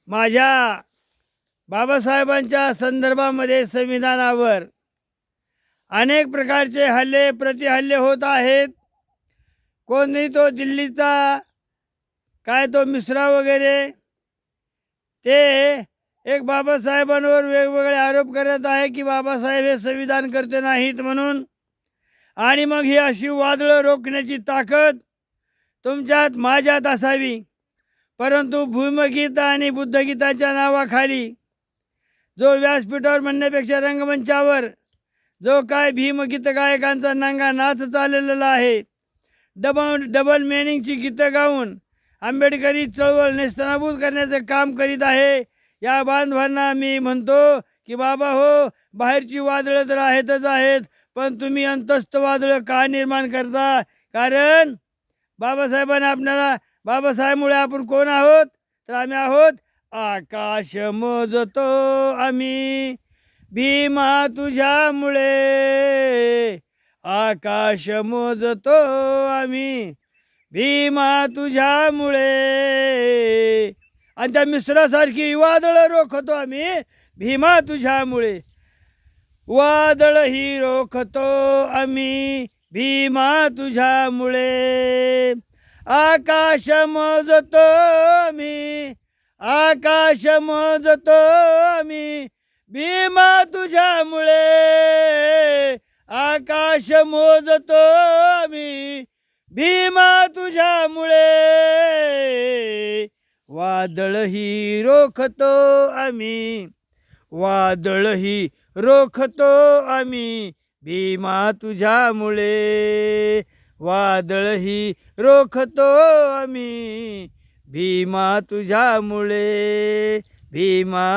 माझ्या बाबासाहेबांच्या संदर्भामध्ये संविधानावर अनेक प्रकारचे हल्ले प्रतिहल्ले होत आहेत. कोणी तो दिल्लीचा काय तो मिश्रा वगैरे ते एक बाबासाहेबांवर वेगवेगळे आरोप करत आहे की बाबासाहेब हे संविधान करते नाहीत म्हणून. आणि मग ही अशी वादळं रोखण्याची ताकद तुमच्यात माझ्यात असावी. परंतु भूमगीता आणि बुद्धगीताच्या नावाखाली जो व्यासपीठावर म्हणण्यापेक्षा रंगमंचावर जो काय भीमगीत गायकांचा नंगा नाच चाललेला आहे, डबल मेनिंगची गीतं गाऊन आंबेडकरी चळवळ नेस्तनाबूत करण्याचं काम करीत आहे. या बांधवांना मी म्हणतो की बाबा हो, बाहेरची वादळं तर आहेतच आहेत, पण तुम्ही अंतस्थ वादळं का निर्माण करता? कारण बाबासाहेबांना आपल्याला बाबासाहेबमुळे आपण कोण आहोत? तर आम्ही आहोत आकाश मोजतो आम्ही भीमा तुझ्यामुळे, आकाश मोजतो आम्ही भीमा तुझ्यामुळे. आणि त्या मिश्रासारखी वादळं रोखतो आम्ही भीमा तुझ्यामुळे. वादळ ही रोखतो आम्ही भीमा तुझ्यामुळे. आकाश मोजतो आम्ही, आकाश मोजतो आम्ही भीमा तुझ्यामुळे, आकाश मोजतो आम्ही भीमा तुझ्यामुळे. वादळ ही रोखतो आम्ही, वादळ ही रोखतो आम्ही भीमा तुझ्यामुळे, वादळ ही रोखतो आम्ही भीमा तुझ्यामुळे. भीमा